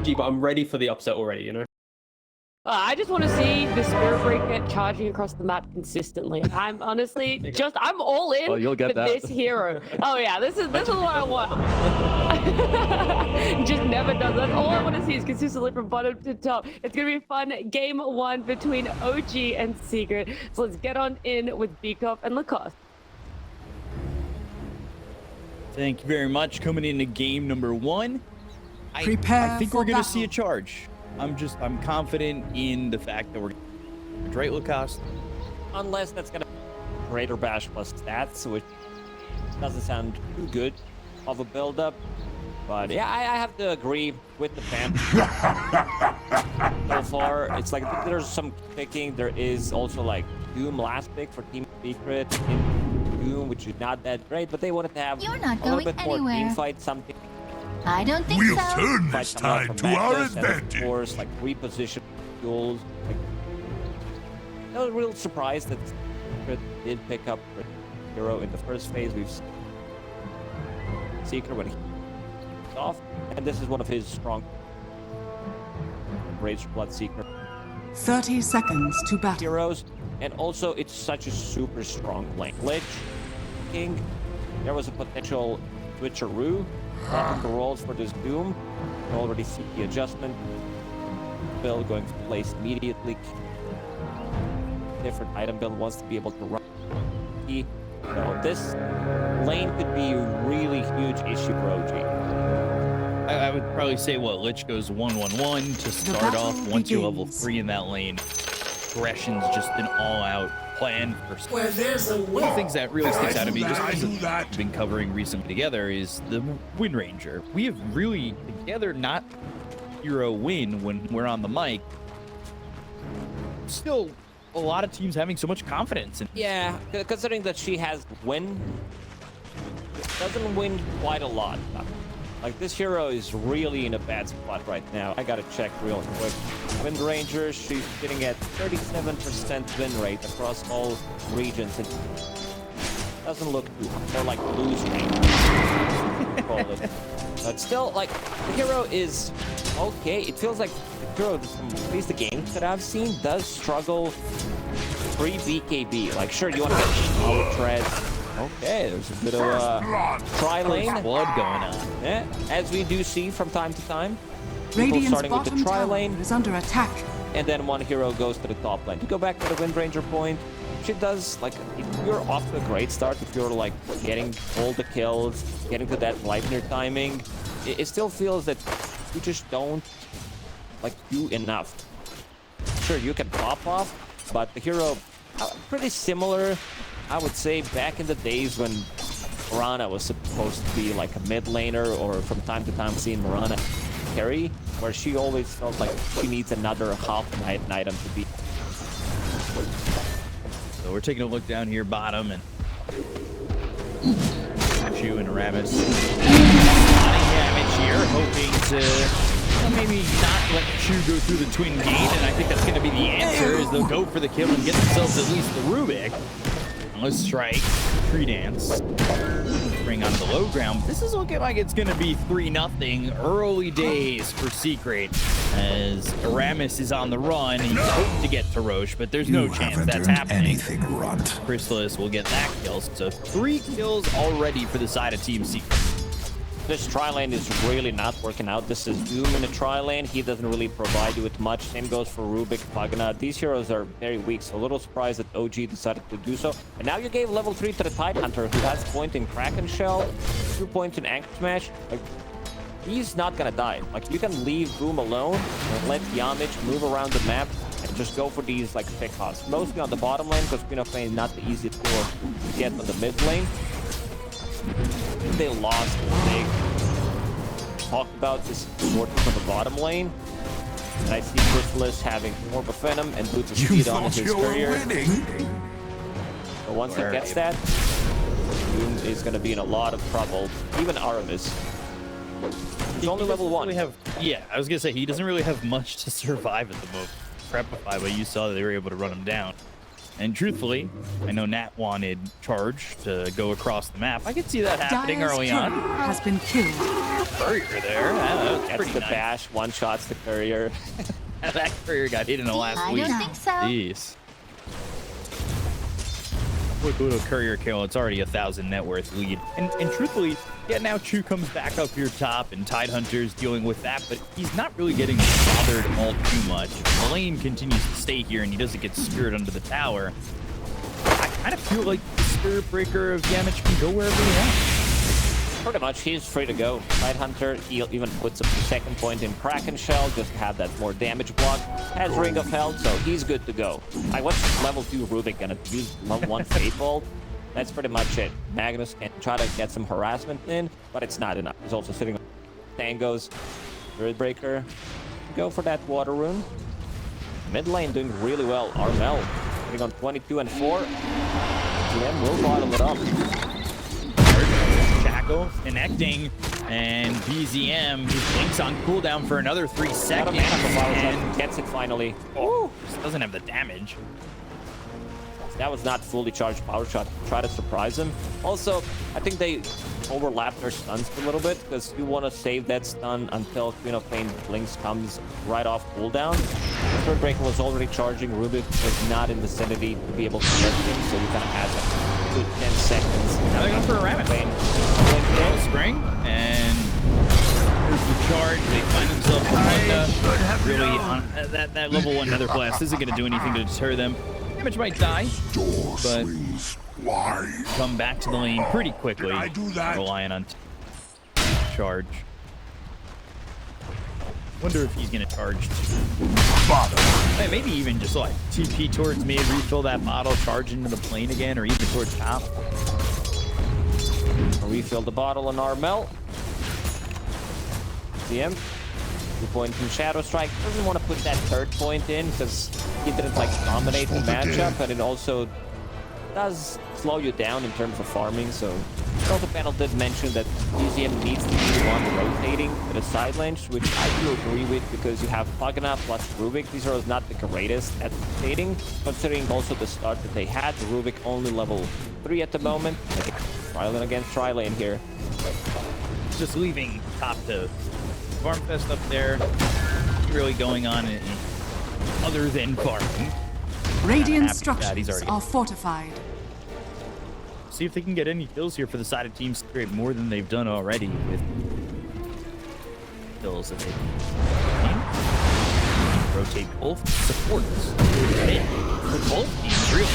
OG, but I'm ready for the upset already, you know? I just want to see the Spirit Breaker charging across the map consistently. I'm honestly I'm all in you'll get for that. this hero. Oh yeah, this is what I want. Just never does. That's all I want to see is consistently from bottom to top. It's gonna be a fun game one between OG and Secret. So let's get on in with QOP and Lacoste. Thank you very much. Coming into game number one. I think we're gonna see a charge. I'm confident in the fact that we're right, Lacoste. Unless that's gonna greater bash plus stats, which doesn't sound too good of a build-up. But yeah, I have to agree with the fan. So far, it's like there's some picking. There is also like Doom last pick for Team Secret in Doom, which is not that great, but they wanted to have a little bit more team fight, something. I don't think we'll so. turn this tide to our advantage. Of course, like reposition duels. Like, I was real surprised that Secret did pick up hero in the first phase. We've seen Secret when he off, and this is one of his strong Rage Blood Secret 30 seconds to battle. heroes, and also it's such a super strong lane. Lich King, there was a potential switcheroo on the rolls for this Doom. You already see the adjustment build going to place immediately. Different item build wants to be able to run. So this lane could be a really huge issue for OG. I would probably say Lich goes 1-1-1 to start off. Once you level 3 in that lane, aggression's just an all-out plan for. Where there's a one of the things that really sticks out to me, just because we've been covering recently together, is the Windranger. We have really together not hero win when we're on the mic. Still, a lot of teams having so much confidence in. Yeah, considering that she has doesn't win quite a lot. Like, this hero is really in a bad spot right now. I gotta check real quick. Windranger, she's sitting at 37% win rate across all regions. It doesn't look too more like lose rate. Call it. But still, like, the hero is okay. It feels like the hero, at least the games that I've seen, does struggle pre-BKB. Like, sure, you want to get power treads. Okay, there's a bit of tri-lane blood going on. Yeah, as we do see from time to time. Radiant's Starting with the bottom tower tri-lane, is under attack. and then one hero goes to the top lane. To go back to the Windranger point, she does, like, if you're off to a great start, if you're, like, getting all the kills, getting to that Lightner timing, it still feels that you just don't, like, do enough. Sure, you can pop off, but the hero, pretty similar, I would say, back in the days when Mirana was supposed to be like a mid laner, or from time to time seeing Mirana carry, where she always felt like she needs another half night item to beat. So we're taking a look down here bottom, and Chu and Aramis damage here, hoping to maybe not let Chu go through the twin gate, and I think that's going to be the answer, is they'll go for the kill and get themselves at least the Rubik. Let's strike, tree dance, bring onto the low ground. This is looking like it's going to be 3-0 early days for Secret, as Aramis is on the run. He's hoping to get to Roche, but there's no chance that's happening. Anything, Runt. Chrysalis will get that kill, so 3 kills already for the side of Team Secret. This tri-lane is really not working out. This is Doom in a tri-lane. He doesn't really provide you with much. Same goes for Rubik, Pagana. These heroes are very weak, so a little surprised that OG decided to do so. And now you gave level 3 to the Tidehunter, who has point in Kraken Shell, 2 points in Anchor Smash. Like, he's not gonna die. Like, you can leave Boom alone and let Yamich move around the map and just go for these, like, pick hots. Mostly on the bottom lane, because Queen of Pain is not the easiest hero to get on the mid lane. They lost. They talked about this working from the bottom lane, and I see Chrysalis having more of a Venom and Boots of Speed on his career. But once he gets that, Doom is going to be in a lot of trouble. Even Aramis. He's only level 1. Yeah, I was going to say, he doesn't really have much to survive at the moment. Prepify, but you saw that they were able to run him down. And truthfully, I know Nat wanted Charge to go across the map. I could see that happening Dire's early courier on. has been killed. Courier there. That was Gets pretty the nice. bash, one-shots the courier. That courier got hit in the last I week. don't think so. Jeez. Quick little courier kill. It's already 1,000 net worth lead. And truthfully, yeah, now Chu comes back up here top, and Tidehunter's dealing with that, but he's not really getting bothered all too much. Lane continues to stay here, and he doesn't get speared under the tower. I kind of feel like the Spirit Breaker of Yamich can go wherever he wants. Pretty much, he's free to go. Tidehunter, he even puts up the second point in Kraken Shell just to have that more damage block. Has Ring of Health, so he's good to go. What's level 2 Rubik gonna use? Level 1 Fate Bolt? That's pretty much it. Magnus can try to get some harassment in, but it's not enough. He's also sitting on Tangos. Spirit Breaker. Go for that Water Rune. Mid lane doing really well. Armel sitting on 22 and 4. GM will bottle it up. Shackle connecting, and BZM, he blinks on cooldown for another 3 seconds. And Gets it finally. just doesn't have the damage. That was not fully charged power shot. Try to surprise him. Also, I think they overlapped their stuns a little bit because you want to save that stun until Queen of Pain Blinks comes right off cooldown. Spirit Breaker was already charging. Rubik was not in the vicinity to be able to get him, so you kind of had a good 10 seconds. Now they're going for a rabbit. Well, spring, and there's the charge. They find themselves really on that level 1 Nether Blast isn't going to do anything to deter them. Damage might die, Door but swings wide. come back to the lane pretty quickly. Did I do that? Relying on charge. Wonder if he's gonna charge. Bottom. Hey, maybe even just like TP towards mid, refill that bottle, charge into the plane again, or even towards top. Refill the bottle on Armel. CM. 2 point from Shadow Strike. Doesn't want to put that third point in because he didn't like dominate the matchup, and it also does slow you down in terms of farming. So also panel did mention that UZM needs to be the one rotating to the side lanes, which I do agree with because you have Pagana plus Rubik. These are not the greatest at rotating, considering also the start that they had. Rubik only level 3 at the moment. I think Trilane against Trilane here. Just leaving top to farm fest up there. Really going on other than farming. Radiant After that, he's structures already- are fortified. See if they can get any kills here for the side of Team Secret, more than they've done already with kills that they can rotate both supports for both teams, really.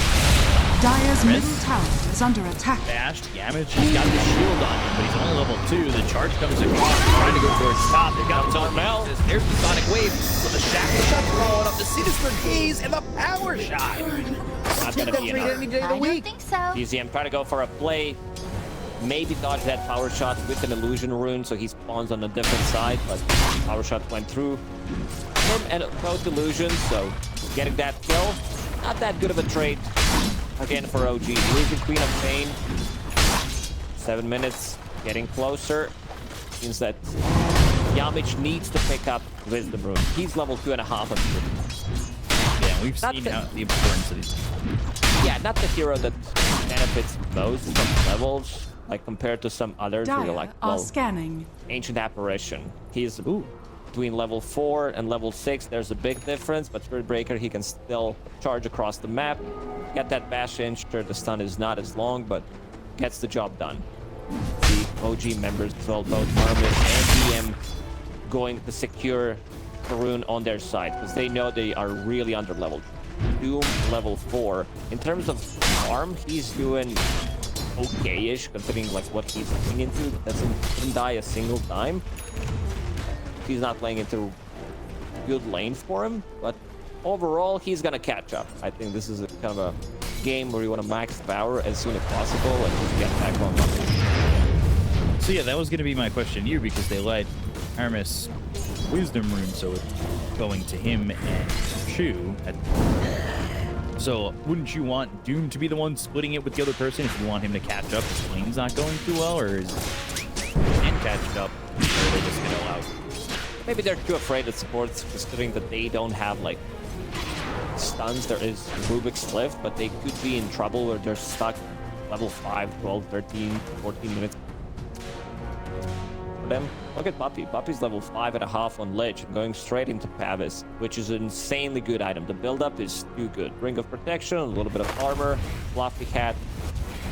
Dire's Chris? middle tower is under attack. Bashed, Yamich, he's got the shield on him, but he's only level 2. The charge comes across, trying to go towards top. They got Armel. There's the Sonic Wave, so the Shackle Shot's following up, the Sinister Gaze, and the Power Shot. Not gonna be enough. Any day of I the don't week. think so. UZM try to go for a play. Maybe dodge that power shot with an illusion rune, so he spawns on a different side, but power shot went through. And both illusions, so getting that kill, not that good of a trade. Again for OG. Losing Queen of Pain. 7 minutes, getting closer. Means that Yamich needs to pick up Wisdom Rune. He's level 2.5 on Wisdom. Yeah, we've Not seen the- how the importance of these. Yeah, not the hero that benefits most from levels, like compared to some others where you're Dire like, are well, scanning. Ancient Apparition. He's between level 4 and level 6. There's a big difference, but Spirit Breaker, he can still charge across the map. Get that bash in. Sure, the stun is not as long, but gets the job done. The OG members, well, both Armis and DM, going to secure the rune on their side because they know they are really under leveled. Doom level 4. In terms of farm, he's doing okay-ish considering like what he's looking into. Doesn't die a single time. He's not playing into good lane for him, but overall he's gonna catch up. I think this is a kind of a game where you want to max power as soon as possible and just get back on. So yeah, that was going to be my question to you because they let Aramis Wisdom Rune, so it's going to him and Chu. So wouldn't you want Doom to be the one splitting it with the other person if you want him to catch up? His lane's not going too well, or is and catch it up, or are they just going to allow? Maybe they're too afraid of supports considering that they don't have like stuns, there is Rubik's Cliff, but they could be in trouble where they're stuck level 5, 12, 13, 14 minutes. For them, look at Puppy. Puppy's level 5.5 on Lich and going straight into Pavis, which is an insanely good item. The build-up is too good. Ring of Protection, a little bit of armor, Fluffy Hat,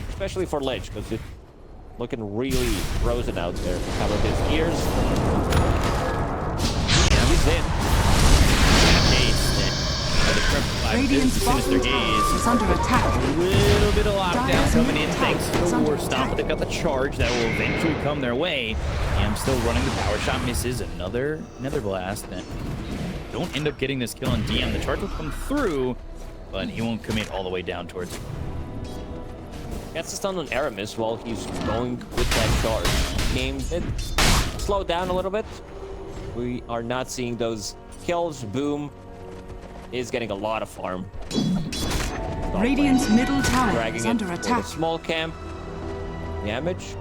especially for Lich, because it's looking really frozen out there to cover his ears. Yeah, he's in. Radiant's bottom tower is under attack. A little bit of lockdown Dire's coming in middle thanks to tower is the under War Stomp, but they've got the charge that will eventually come their way. I'm still running the power shot, misses another blast. And don't end up getting this kill on DM. The charge will come through, but he won't commit all the way down towards. Gets the stun on Aramis while he's going with that charge. Game did slow down a little bit. We are not seeing those kills. Boom is getting a lot of farm. Radiant's middle tower Dragging is it under for the attack. small camp. Damage.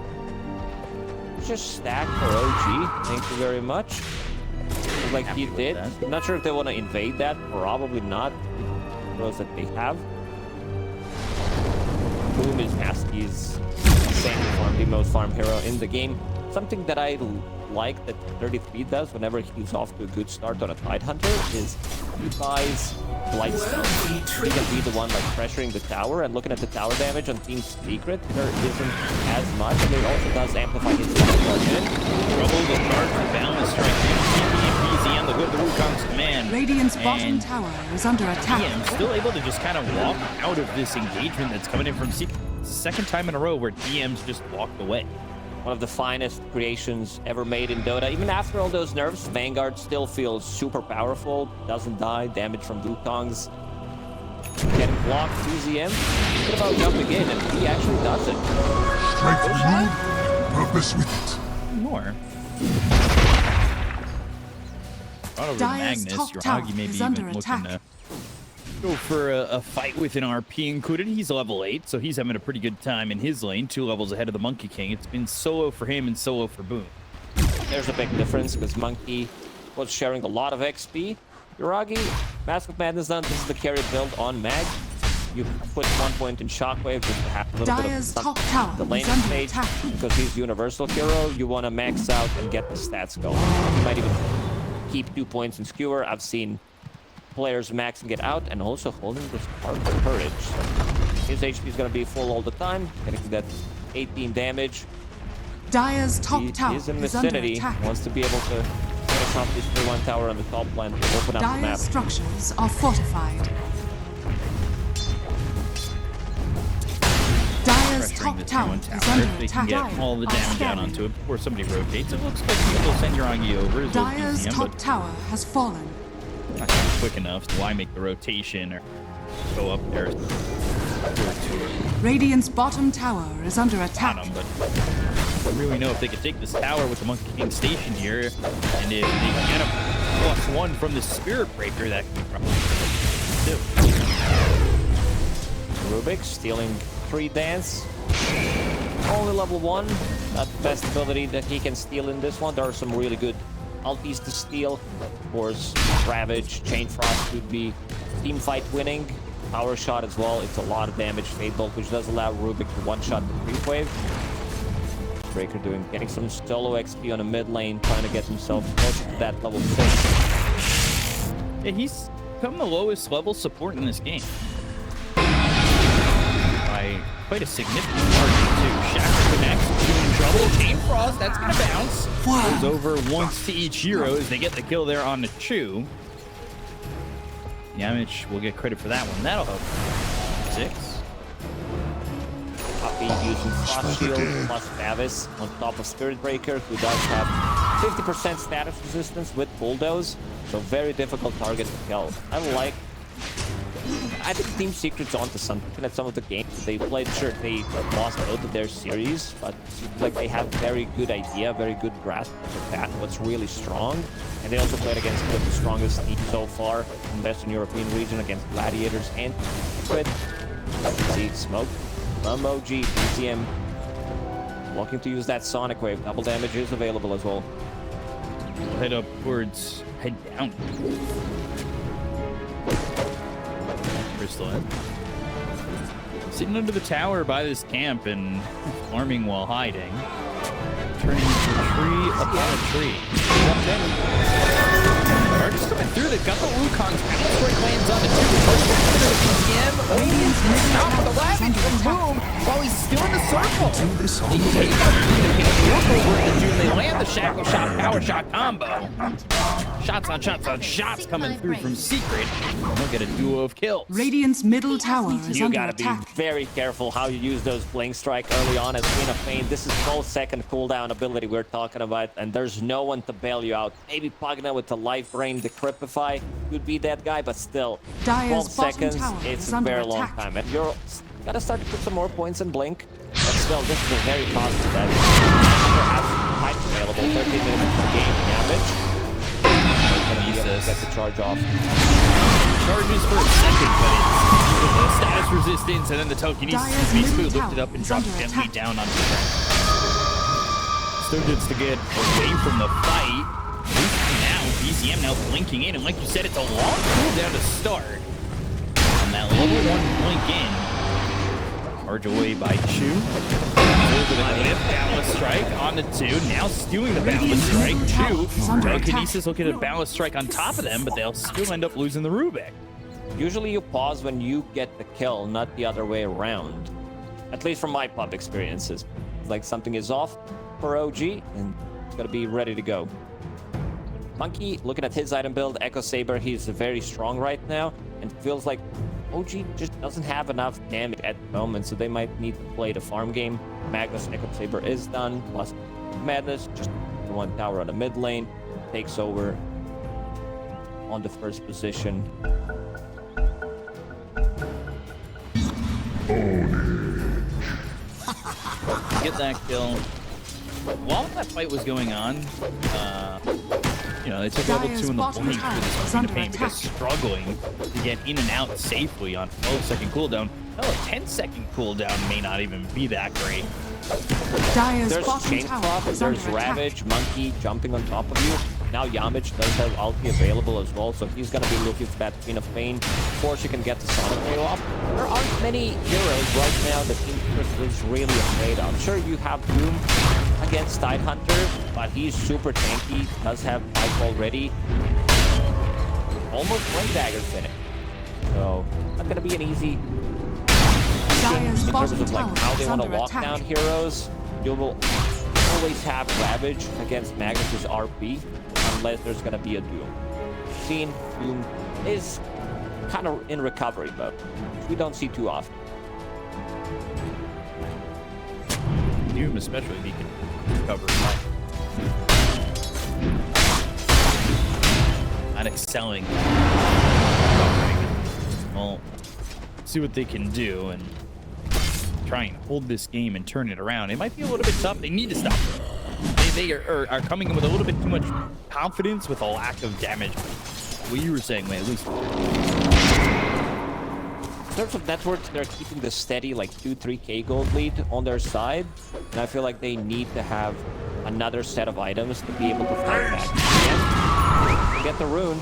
Just stack for OG. Thank you very much. Looks like he did. I'm not sure if they want to invade that. Probably not. Those that they have. Boom is nasty. He's insanely farm, the most farm hero in the game. Something that I like that 33 does whenever he's off to a good start on a Tidehunter is he buys Blightstone. He can be the one like pressuring the tower, and looking at the tower damage on Team Secret, there isn't as much, and it also does amplify his charge in. Trouble, the charge, the balance strike, CP and BZM, the good, the Wukong's command. Radiant's bottom And tower is under attack. DM still able to just kind of walk out of this engagement that's coming in from Secret. Second time in a row where DM's just walked away. One of the finest creations ever made in Dota. Even after all those nerfs, Vanguard still feels super powerful. Doesn't die. Damage from Wukongs. Getting blocked. BZM. Thinking about jumping in, and he actually does it. Strength renewed, purpose with it. More. Right over to Dire's Magnus. top Your tower Hagi maybe is even under looking attack. to go for a fight with an RP included. He's level 8, so he's having a pretty good time in his lane. 2 levels ahead of the Monkey King. It's been solo for him and solo for Boom. There's a big difference because Monkey was sharing a lot of XP. Yuragi, Mask of Madness done. This is the carry build on Mag. You put 1 point in Shockwave just to have a little Dire's bit of top tower the lane is under stage. attack. Because he's Universal Hero, you want to max out and get the stats going. You might even keep 2 points in Skewer. I've seen players maxing it out and also holding this part of courage. So his HP is going to be full all the time, getting that 18 damage. Dire's top He tower is in is under vicinity, attack. wants to be able to finish off this 3-1 tower on the top lane to open up the map. Dire's structures are fortified. Dire's Pressuring top the tower 2-1 is tower. under If they can attack. get all the Are damage out scanning. onto it before somebody rotates, it looks like people send Yuragi over as well as Dire's BZM, top but tower has fallen. not gonna be quick enough. So why make the rotation or go up there? Radiant's bottom tower is under attack. Bottom, but I don't really know if they could take this tower with the Monkey King station here, and if they get a +1 from the Spirit Breaker, that could be probably do. Rubik stealing 3 dance. Only level 1. Not the best ability that he can steal in this one. There are some really good ultis to steal. Of course, Ravage, Chain Frost would be team fight winning. Power Shot as well. It's a lot of damage. Fade Bolt, which does allow Rubik to one-shot the creep wave. Breaker getting some solo XP on a mid lane, trying to get himself close to that level 6. Yeah, he's become the lowest level support in this game. By quite a significant margin, too. Shatter connects, doing trouble. Chain Frost, that's going to bounce. Goes over once to each hero as they get the kill there on the Chu. Yamich will get credit for that one. That'll help. 6. Puppy using Frost Shield plus Bavis on top of Spirit Breaker, who does have 50% status resistance with Bulldoze, so very difficult target to kill. I think Team Secret's onto something at some of the games that they played. Sure, they lost both of their series, but it seems like they have very good idea, very good grasp of that, what's really strong. And they also played against one of the strongest teams so far in the Western European region against Gladiators and Secret. See, smoke from OG, BZM looking to use that Sonic Wave. Double damage is available as well. Head up towards head down. Understood. Sitting under the tower by this camp and farming while hiding. Turning into a tree upon a tree. Charges coming through. They've got the Wukong's Strike lands on the 2. First one into the PCM. Stop for the ravage from Boom while he's still in the circle. He takes up the June. They land the Shackle Shot Power Shot combo. Shots on shots on shots coming through from Secret. They'll get a duo of kills. Radiant's middle tower is You under gotta be attack. very careful how you use those Blink Strike early on as Queen of Pain. This is full second cooldown ability we're talking about, and there's no one to bail you out. Maybe Pagna with the Life Rain Decrypify could be that guy, but still, 12 Dire's bottom seconds, tower it's is a under very long attack. time. And you're gotta start to put some more points in Blink, but still, this is a very positive bet. Perhaps might be available. 13 minutes per game damage. Get the charge off. Charges for a second, but it's with the status resistance and then the telekinesis Dire's basically middle lifted up and tower is dropped under gently attack. down onto the ground. Still gets to get away from the fight. At least now, BCM now blinking in, and like you said, it's a long cooldown to start. On that level 1 blink in. Charge away by Chu. Over the cliff, Boundless Strike on the 2. Now stealing the Boundless Strike. Chu. Telekinesis will get a Boundless Strike on top of them, but they'll still end up losing the Rubik. Usually you pause when you get the kill, not the other way around. At least from my pub experiences. Like something is off for OG, and it's gotta be ready to go. Monkey, looking at his item build, Echo Saber, he's very strong right now, and feels like OG just doesn't have enough damage at the moment, so they might need to play the farm game. Magnus Echo Saber is done, plus Madness, just the 1 tower on the mid lane, takes over on the first position. Get that kill. While that fight was going on, you know, they took level 2 in the Dire's blink bottom for this tower is Queen of under Pain because attack. struggling to get in and out safely on 12-second cooldown. Hell, a 10-second cooldown may not even be that great. Dire's There's bottom Chain tower Crop, is there's under attack. Ravage, Monkey jumping on top of you. Now Yamich does have ulti available as well, so he's gonna be looking for that Queen of Pain before she can get the Sonic Ray off. There aren't many heroes right now that Team Secret is really afraid of. Sure, you have Doom against Tidehunter, but he's super tanky, does have Pike already. Almost Windranger finish. So, not gonna be an easy Dire's in terms bottom of like tower how they is want to under lock attack. down heroes. You will always have Ravage against Magnus's RP unless there's gonna be a duel. Scene Doom is kind of in recovery mode, which we don't see too often. Doom especially, he can recover life. Not excelling. Recovering. Well, see what they can do and try and hold this game and turn it around. It might be a little bit tough. They need to stop it. They are coming in with a little bit too much confidence with a lack of damage. What you were saying, Wei, at least. In terms of networks, they're keeping the steady like 2-3k gold lead on their side, and I feel like they need to have another set of items to be able to fight back. And get the rune.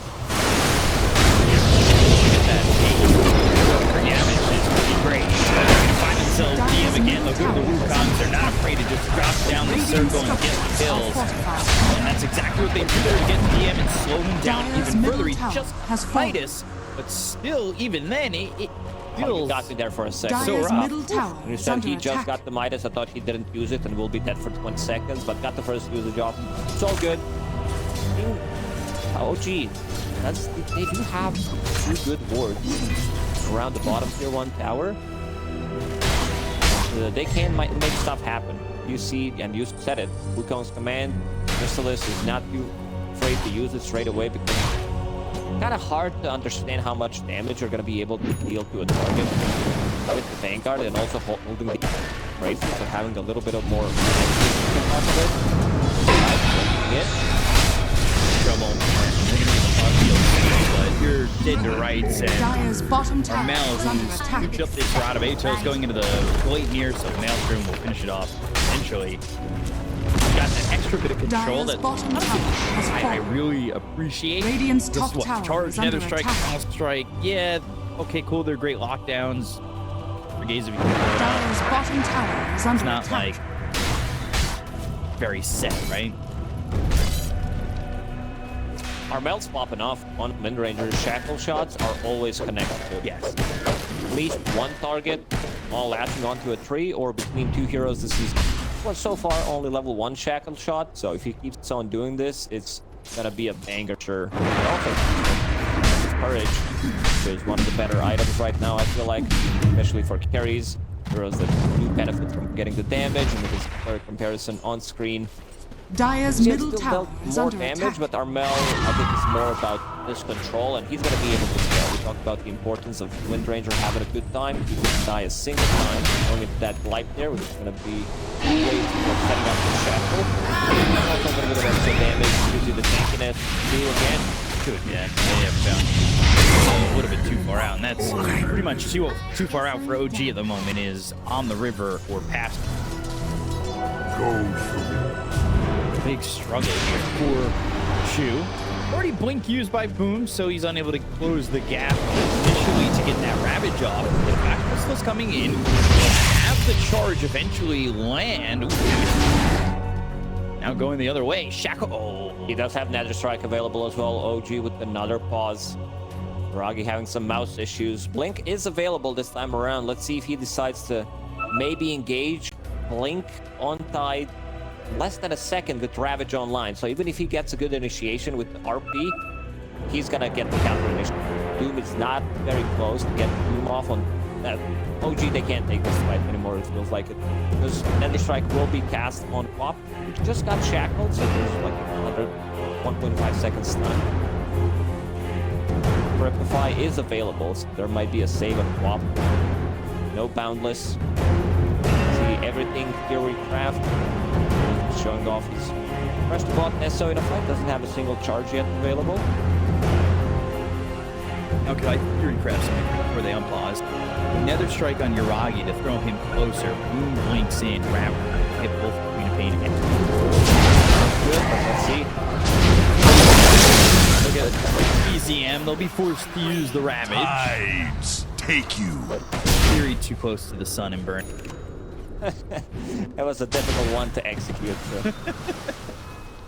For damage is pretty great. They're going to find themselves DM again. They'll go to the Wukongs. They're not afraid to just drop down the circle and get the kills. And that's exactly what they do there to get DM and slow him down Dire's even middle further. He tower just has fallen. Midas, but still, even then, it Oh, you feels got me there for a second. Dire's rough. middle tower When you is said under he just attack. got the Midas, I thought he didn't use it and will be dead for 20 seconds, but got the first usage off. It's all good. OG, they do have 2 good wards around the bottom tier 1 tower. They can make stuff happen. You see, and you said it, Wukong's command, Chrysalis is not too afraid to use it straight away because it's kind of hard to understand how much damage you're going to be able to deal to a target with the Vanguard and also holding the Brave, so having a little bit of more trouble. But you're dead to rights, and Dire's bottom tower Mel, is under who's attack. scooped up this Rod of Atos going into the late near, so Maelstrom will finish it off eventually. Got that extra bit of control Dire's that bottom tower has I fallen. really appreciate. Radiant's Just top what, tower charge, is nether under strike, attack. counter strike. Yeah, okay, cool, they're great lockdowns. Brigades, if you Dyer's bottom tower is under it's not attack. like very set, right? Armel's popping off on Windranger. Shackle shots are always connected to Yes. at least one target while latching onto a tree or between two heroes this season. Well, so far only level 1 shackle shot, so if he keeps on doing this, it's gonna be a banger, sure. Also, courage, which is one of the better items right now, I feel like, especially for carries. Heroes that do benefit from getting the damage, and with this comparison on screen. Dyer's He has middle still tower dealt is more under damage, attack. but Armel, I think, is more about this control, and he's going to be able to scale. We talked about the importance of Windranger having a good time. He didn't die a single time, going into that light there, which is going to be great for setting up the shackle. Also a little bit of extra damage, gives you the tankiness. Do again. Good, yeah. They have found a little bit too far out, and that's pretty much too far out for OG at the moment, is on the river or past. Go for me. Big struggle here for Shu. Already blink used by Boom, so he's unable to close the gap initially to get that Ravage off. The back pistols coming in. Will have the charge eventually land. Now going the other way. Shackle. Oh. He does have Nether Strike available as well. OG with another pause. Ragi having some mouse issues. Blink is available this time around. Let's see if he decides to maybe engage Blink on tide less than a second with Ravage online. So even if he gets a good initiation with the RP, he's gonna get the counter initiative. Doom is not very close to get Doom off on OG. They can't take this fight anymore, it feels like it. Because Nether Strike will be cast on QOP, which just got shackled, so there's like another 1.5 seconds stun. Repify is available, so there might be a save on QOP. No Boundless. See everything Fury Craft. Showing off his rest bot necessary in a fight. Doesn't have a single charge yet available. Now could I Fury Craft something before they unpause? Nether Strike on Yuragi to throw him closer. Boom blinks in. Ravage hit both Queen of Pain and Good, but let's see. look at BZM. They'll be forced to use the Ravage. Tides take you. Fury too close to the sun and burn. That was a difficult one to execute. So.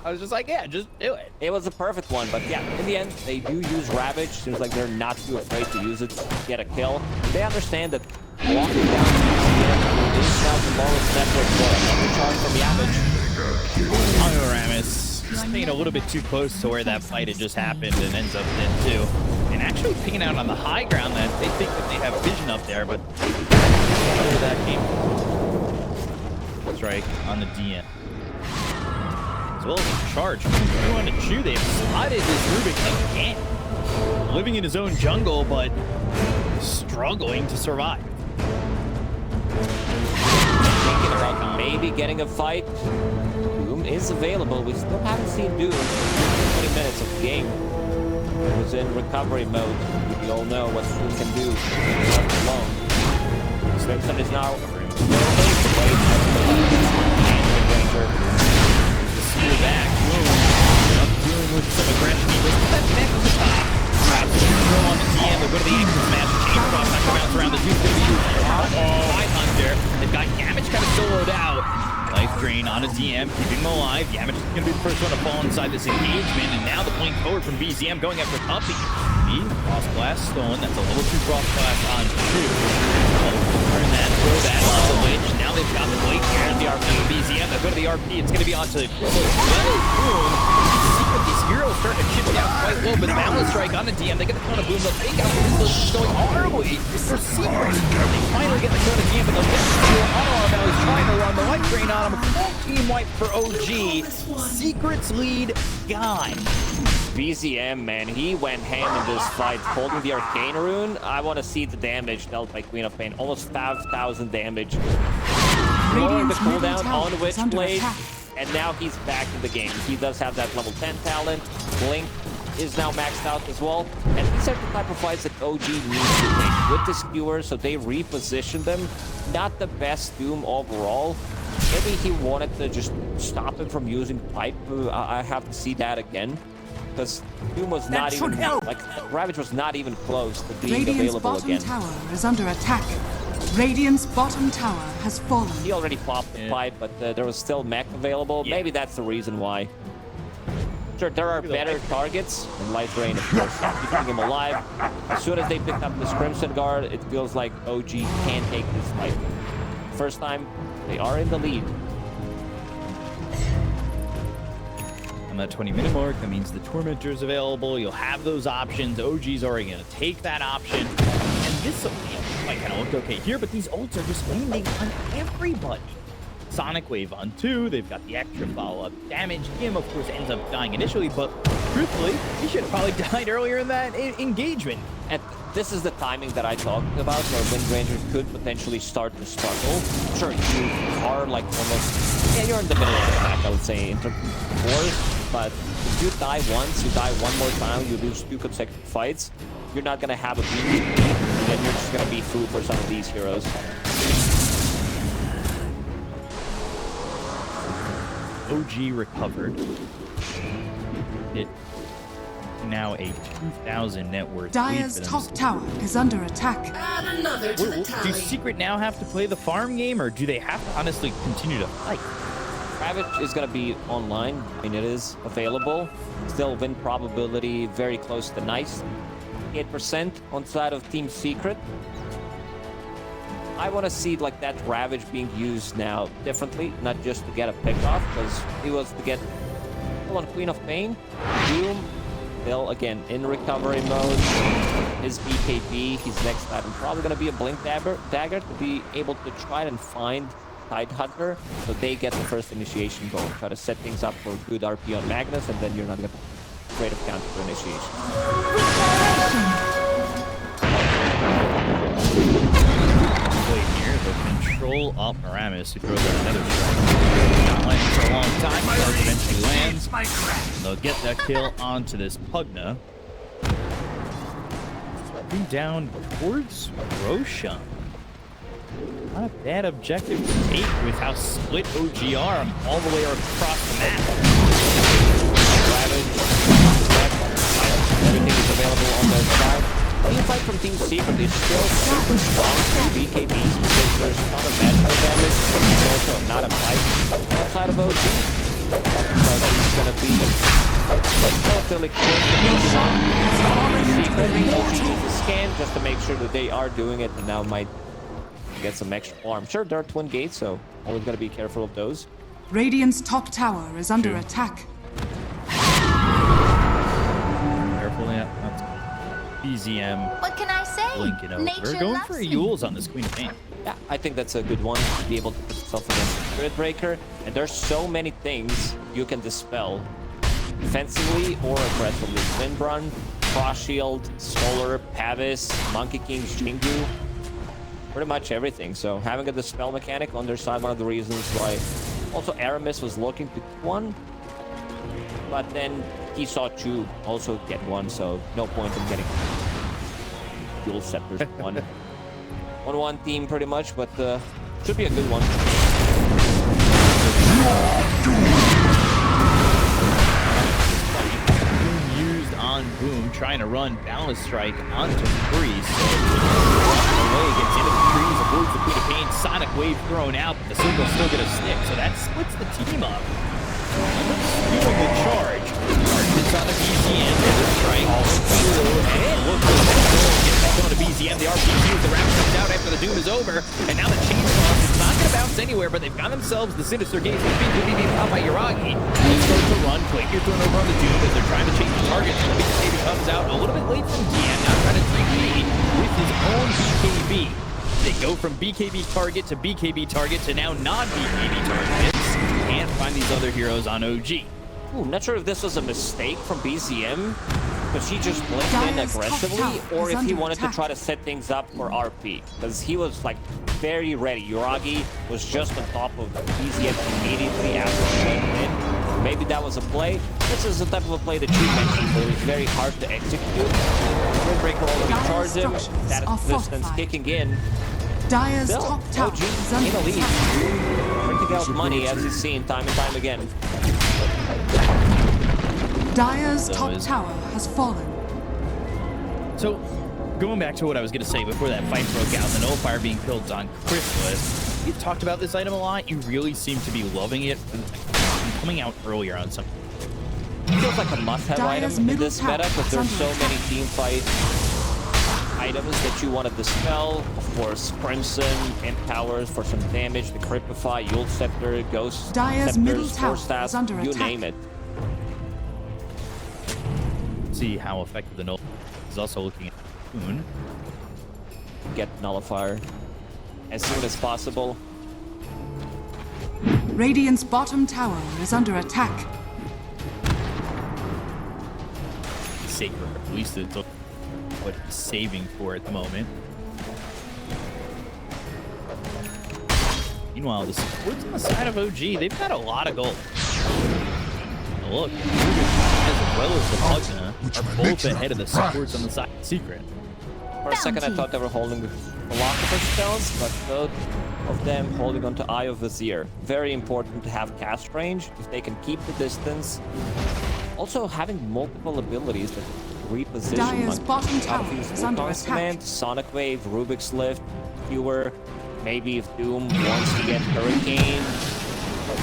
I was just like, yeah, just do it. It was a perfect one, but yeah, in the end, they do use Ravage. Seems like they're not too afraid to use it to get a kill. They understand that walking down is now the lowest network for another charge from Yavage. Honoramus staying a little bit too close to where that fight had just happened and ends up dead too. And actually picking out on the high ground that they think that they have vision up there, but where that came from. Strike on the DM. As well as a charge. They want to chew. They've spotted this Rubik again. Living in his own jungle, but struggling to survive. Thinking about maybe getting a fight. Doom is available. We still haven't seen Doom in 20 minutes of the game. He was in recovery mode. We all know what Doom can do. Left alone. Simpson is now Spear back. Boom. Dealing with some aggression. He was that back to the top. Traps throw on the DM. They'll go to the ankle smash. Chainsaw not come out around the Duke's gonna be used. By Hunter. They've got Yamage kind of soloed out. Life drain on a DM, keeping him alive. Yamage is gonna be the first one to fall inside this engagement, and now the blink forward from BZM going after Puppy. Frost Blast stolen. That's a level 2 Frost Blast on 2. Turn that, throw that on the Witch. Now they've got the Blink here. The RP with BZM. They'll go to the RP. It's going to be onto the Boom. These heroes starting to chip down quite low, but Boundless Strike on the DM. They get the Kona Boom. They'll take out this is going horribly for Secret. They finally get the Kona DM, but they'll get the steal. Now he's trying to run the Life Drain on him. Full team wipe for OG. Secret's lead gone. BZM, man, he went ham in this fight, holding the Arcane Rune. I want to see the damage dealt by Queen of Pain. Almost 5,000 damage. Lowering the cooldown on Witchblade, and now he's back in the game. He does have that level 10 talent. Blink is now maxed out as well. And these are the type of fights that OG needs to take with the skewers, so they reposition them. Not the best Doom overall. Maybe he wanted to just stop him from using pipe. I have to see that again. because Doom was not even like Ravage was not even close to being Radiant's available bottom again. tower is under attack. Radiant's bottom tower has fallen. He already popped the pipe, but there was still mech available. Yeah. Maybe that's the reason why. Sure, there are better targets in Light Rain, of course, keeping him alive. As soon as they picked up this Crimson Guard, it feels like OG can't take this fight. First time, they are in the lead. On that 20-minute mark, that means the Tormentor's available. You'll have those options. OG's already going to take that option. And this might kind of look okay here, but these ults are just landing on everybody. Sonic Wave on 2, they've got the extra follow-up damage. Him, of course, ends up dying initially, but truthfully, he should have probably died earlier in that engagement. And this is the timing that I talked about, where Windranger could potentially start to struggle. Sure, you are like almost, yeah, you're in the middle of the pack, I would say, in terms of wars, but if you die once, you die one more time, you lose 2 consecutive fights, you're not gonna have a beat, and then you're just gonna be food for some of these heroes. OG recovered. It now a 2,000 net worth. Dire's top tower is under attack. Do Secret now have to play the farm game, or do they have to honestly continue to fight? Ravage is going to be online. I mean, it is available. Still win probability very close to nice. 8% on side of Team Secret. I want to see like that Ravage being used now differently, not just to get a pick off, because he was to get on Queen of Pain. Doom, still again in recovery mode. His BKB, his next item probably going to be a Blink Dagger to be able to try and find Tidehunter, so they get the first initiation goal. Try to set things up for good RP on Magnus, and then you're not going to create a counter for initiation. Here, the control up Aramis, who throws out another strike. Not landing for a long time, but eventually lands. And they'll get that kill onto this Pugna. Moving down towards Roshan. Not a bad objective to take with how split OG are all the way across the map. Ravage, everything is available on their side. The fight from Team Secret is still super strong for BKBs because there's not a magical damage, but there's also not a fight outside of OG. So he's gonna be relatively close to Secret. OG needs to scan just to make sure that they are doing it, and now might get some extra farm. Sure, there are twin gates, so always gotta be careful of those. Radiant's top tower is under attack. Careful, yeah. That's BZM. What can I say? Blinking over. Nature Going loves for me. Yules on this Queen of Pain. Yeah, I think that's a good one to be able to put yourself against the Spirit Breaker. And there's so many things you can dispel defensively or aggressively. Windrun, Frost Shield, Solar, Pavis, Monkey Kings, Jingu. Pretty much everything. So having a dispel mechanic on their side, one of the reasons why also Aramis was looking to get one. But then he saw Chu also get one, so no point in getting dual scepters one. 1-1 team pretty much, but should be a good one. Used on Boom, trying to run Balance Strike onto Freeze. So away gets into the trees, avoids the Queen of Pain. Sonic Wave thrown out, but the circle's still gonna stick, so that splits the team up. Doing the charge. Hits on the BZM, there's a strike. And look at that. Gets back on to BZM. The RPG with the Raptor comes out after the Doom is over. And now the Chainsaw is not going to bounce anywhere, but they've got themselves the Sinister Gaze. It's being beat out by Yuragi. He starts to run. Quaker's thrown over on the Doom as they're trying to change the target. BKB comes out a little bit late from DM. Now trying to take lead with his own BKB. They go from BKB target to BKB target to now non-BKB targets. Can't find these other heroes on OG. Ooh, not sure if this was a mistake from BZM, because he just blinked in Dire's top aggressively, tower or is if he under wanted attack. to try to set things up for RP, because he was like very ready. Yuragi was just on top of BZM immediately after he went in. Maybe that was a play. This is the type of a play that you mentioned, but it's very hard to execute. Windbreaker already Dire's charged him. structures That are distance fortified. kicking in. Dire's Still, top tower OG is in under the lead. attack. Printing out money as he's seen time and time again. Dire's So top is- tower has fallen. So, going back to what I was going to say before that fight broke out, the nullifier being killed on Chrysalis, you've talked about this item a lot. You really seem to be loving it. Coming out earlier on some. It feels like a must-have Dire's item in middle this tower meta because is there's so under many team fight items that you want to dispel. Of course, Crimson, Empowers for some damage, the Cripify, Yule Scepter, Ghost Dire's middle Scepters, tower Force Staff, is under you attack. name it. See how effective the null is. Also looking at Moon. Get Nullifier as soon as possible. Radiant's bottom tower is under attack. Sacred, at least it's what he's saving for at the moment. Meanwhile, the supports on the side of OG, they've got a lot of gold. Now look, as well as the Pugna are both ahead of the supports on the side of Secret. For a second, I thought they were holding a lot of their spells, but both of them holding onto Eye of Vizier. Very important to have cast range if they can keep the distance. Also, having multiple abilities that reposition. Dire's like bottom how to tower use is under Wukong's attack. Command, Sonic Wave, Rubik's Lift, Cure. Maybe if Doom wants to get Hurricane,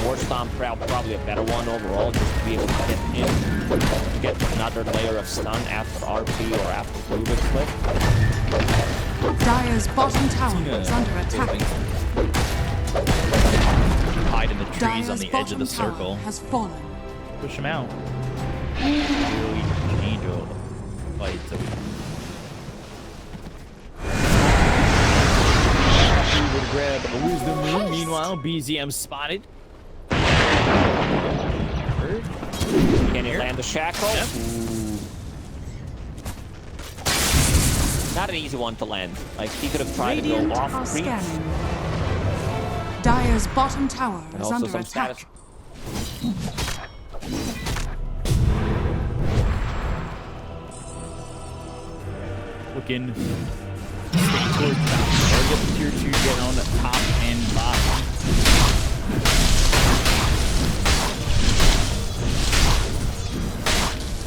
War Stomp probably a better one overall, just to be able to get in, to get another layer of stun after RP or after Rubik's Lift. Dire's bottom tower is under attack. Hide in the trees Dire's on the edge of bottom the tower circle. has fallen. Push him out. Really change all the fights that we would grab Wisdom Moon. Meanwhile, BZM spotted. Can he land the shackle? Yep. Ooh. Not an easy one to land. Like, he could have tried to Radiant go are off creep. scanning. Dire's bottom tower And is also under some attack. status. Looking straight towards top. Get the tier 2 down top and bottom.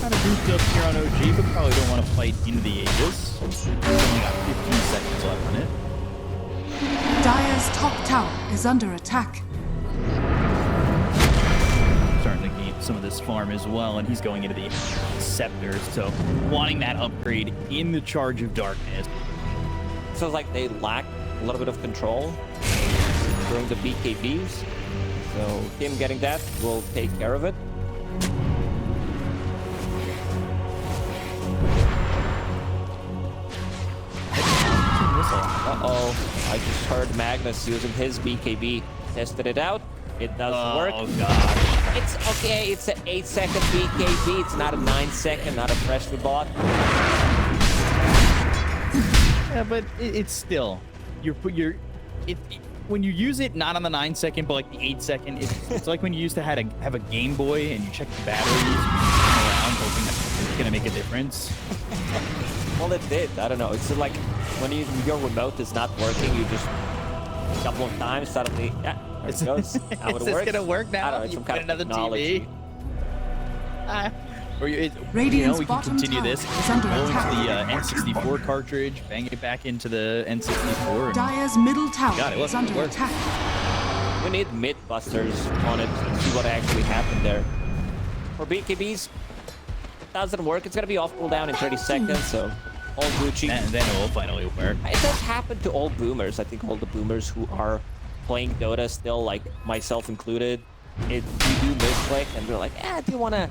Kind of grouped up here on OG, but probably don't want to fight into the Aegis. Only got 15 seconds left on it. Dire's top tower is under attack. Starting to gain some of this farm as well, and he's going into the Scepters, so wanting that upgrade in the Charge of Darkness. Feels like they lack a little bit of control during the BKBs. So him getting that will take care of it. Uh-oh. I just heard Magnus using his BKB. Tested it out. It does work. Oh, God. It's okay. It's an 8-second BKB. It's not a 9-second, not a freshly bought. Yeah, but it's still when you use it not on the 9-second but like the 8-second, it's like when you used to have a Game Boy and you check the batteries, you turn around hoping that it's gonna make a difference. Well, it did. I don't know. It's like when your remote is not working, you just a couple of times suddenly, yeah, there it goes. How it Is this works. gonna work now? I don't know. It's You some put kind of another technology. TV. Or we Radiant's can bottom continue tower this. is under Go into attack. the N64 cartridge, bang it back into the N64. And Dire's middle tower Got it. is Look, it under worked. attack. We need mid-busters on it to see what actually happened there. For BKBs, it doesn't work. It's gonna be off cooldown in 30 seconds, so all Gucci. then it will finally work. It does happen to all boomers. I think all the boomers who are playing Dota still, like myself included, you do misclick and they're like, do you wanna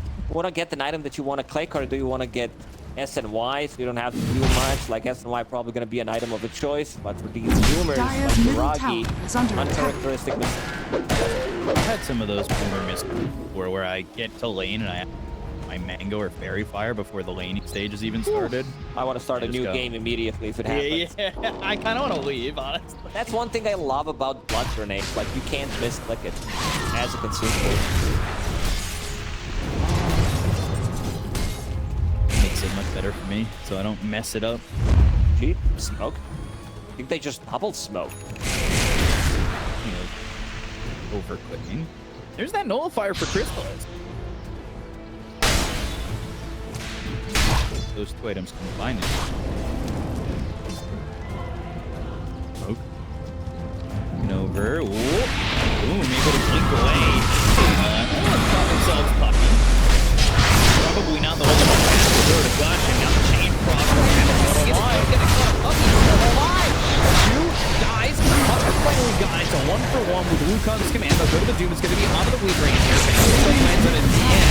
get an item that you wanna click, or do you wanna get S and Y so you don't have to do much? Like S and Y probably gonna be an item of a choice, but for these boomers Dire's like middle Rocky, tower is under attack. uncharacteristic mistake. I've had some of those boomer misses before where I get to lane and I have my Mango or Fairy Fire before the laning stage has even started. I want to start a Just new go. game immediately if it happens. Yeah, I kind of want to leave, honestly. That's one thing I love about Blood Grenades. Like, you can't misclick it as a consumable. Makes it much better for me, so I don't mess it up. Gee, smoke? I think they just double smoke. You know, overclicking. There's that nullifier for Crystallis. those two items combined. Smoke. Looking over. Whoop. Boom, able to blink away. Caught themselves Puppy. Probably not the one that has to go to Gush, and now the chain cross from Puppy. Still alive. Two dies. Puppy finally got it. It's a 1-for-1 with Wukong's command. They'll go to the Doom. It's going to be onto the Windranger. Lands on it in the end.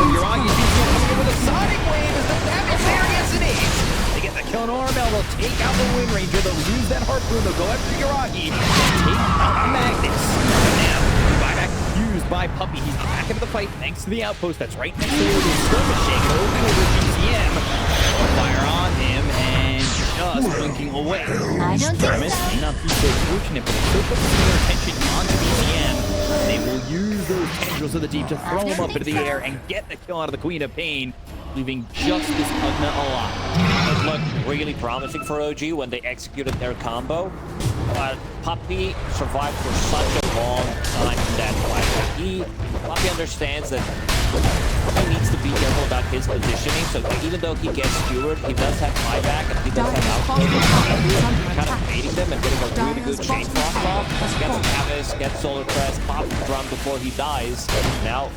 Uragi's using with a sonic wave. Is the damage there? Yes, it is. They get the kill on Armel. They'll take out the Windranger. They'll use that harpoon. They'll go after Uragi. Take out Magnus. And now, buyback used by Puppy. He's back into the fight thanks to the outpost that's right next to where he's skirmishing. Over GCM. Fire on him and just blinking away. I don't think so. May not be so fortunate, but it still puts some more attention onto BCM. They will use those tendrils of the deep to throw him up into the air and get the kill out of the Queen of Pain, leaving just this Pugna alive. It looked really promising for OG when they executed their combo. Puppy survived for such a long time in that fight. Puppy understands that he needs to be careful about his positioning, so even though he gets skewered, he does have buyback and he does have outpost. Kind of baiting them and getting a really good chain cross off. Gets Cavis, gets Solar Crest, pops the drum before he dies. Now,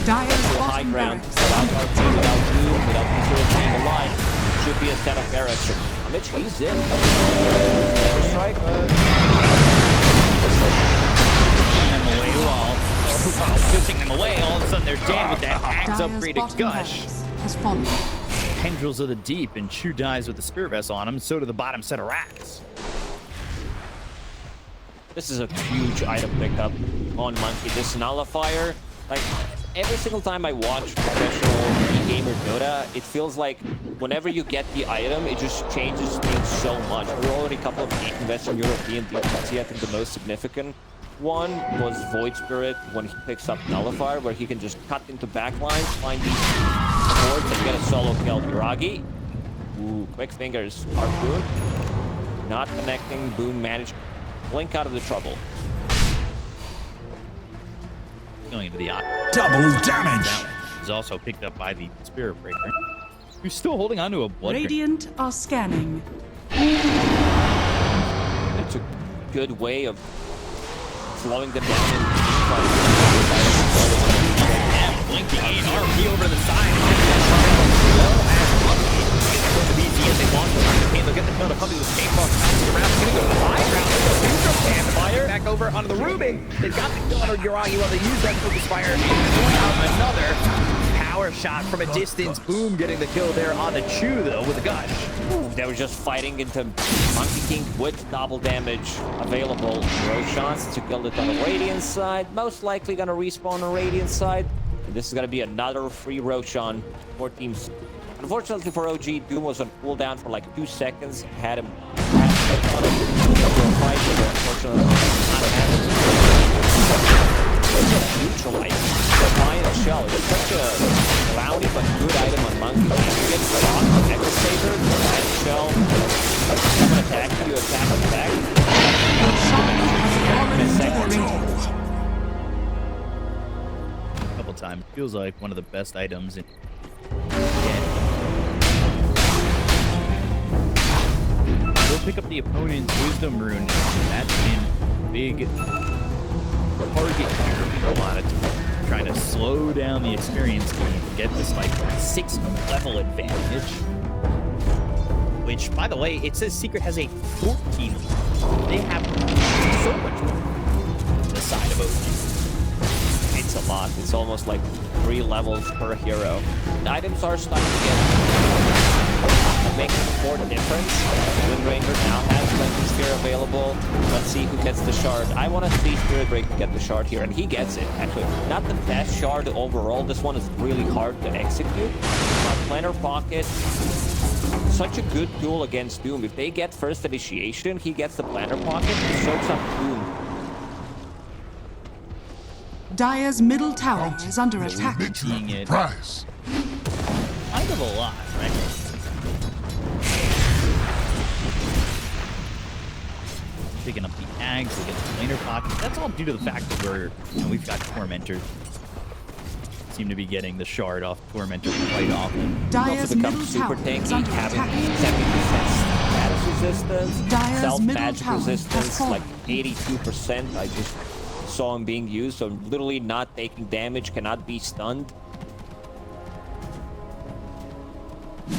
to high ground, without RP, without Doom, without P0 being alive. Should be a set of barracks. Mitch, he's in. Strike. Pushing them away, all of a sudden they're dead with that axe upgraded Gush. Tendrils of the deep, and Chu dies with the Spirit Vessel on him, so do the bottom set of racks. This is a huge item pickup on Monkey. This Nullifier, like, every single time I watch professional gamer Dota, it feels like whenever you get the item, it just changes things so much. There were already a couple of Western European DPC, I think the most significant one was Void Spirit when he picks up Nullifier, where he can just cut into backlines, find these boards, and get a solo kill. Uragi, ooh, quick fingers, Harpoon, not connecting. Boom managed to blink out of the trouble. Going into the Double damage. is also picked up by the Spirit Breaker, who's still holding on to a blood. Radiant are scanning. It's a good way of slowing them down and blinking in, RP over to the side. They want to they'll get the kill. The Puppy with chain box. Around, gonna go to the high ground. Fire back over onto the Rubik. They've got the kill on Uragi while they use that Focus Fire. Another power shot from a distance. Boom, getting the kill there on the Chu though with a Gush. they were just fighting into Monkey King with double damage available. Roshan's to kill it on the Radiant side. Most likely gonna respawn on Radiant side. And this is gonna be another free Roshan for teams. Unfortunately for OG, Doom was on cooldown for like 2 seconds. Had him fight, but unfortunately not happening. Neutralize the Lion Shell. It's such a cloudy but good item on Monkey King. You get shot on Echo Saber, Lion Shell, someone attack you, attack. A couple times. Feels like one of the best items in We'll pick up the opponent's Wisdom Rune. That's been a big target here for a lot of times. Trying to slow down the experience game to get this like 6 level advantage. Which, by the way, it says Secret has a 14. They have so much more on the side of OG. It's a lot. It's almost like 3 levels per hero. The items are starting to get make more difference. Windranger now has Cleansing Sphere available. Let's see who gets the shard. I want to see Spirit Break get the shard here, and he gets it. Actually, not the best shard overall. This one is really hard to execute. Planner Pocket, such a good tool against Doom. If they get first initiation, he gets the Planner Pocket. He soaks up Doom. Dire's middle tower is under attack. Seeing it Prize. kind of a lot, right? Picking up the Ags, we get the Planer Pocket. That's all due to the fact that we've got Tormentors. seem to be getting the shard off Tormentor quite often. Dire's Also middle becomes super tower is tanky, under having attack. 70% status resistance, Dire's self-magic middle tower resistance, has like fallen. 82%. I just saw him being used, so literally not taking damage, cannot be stunned. I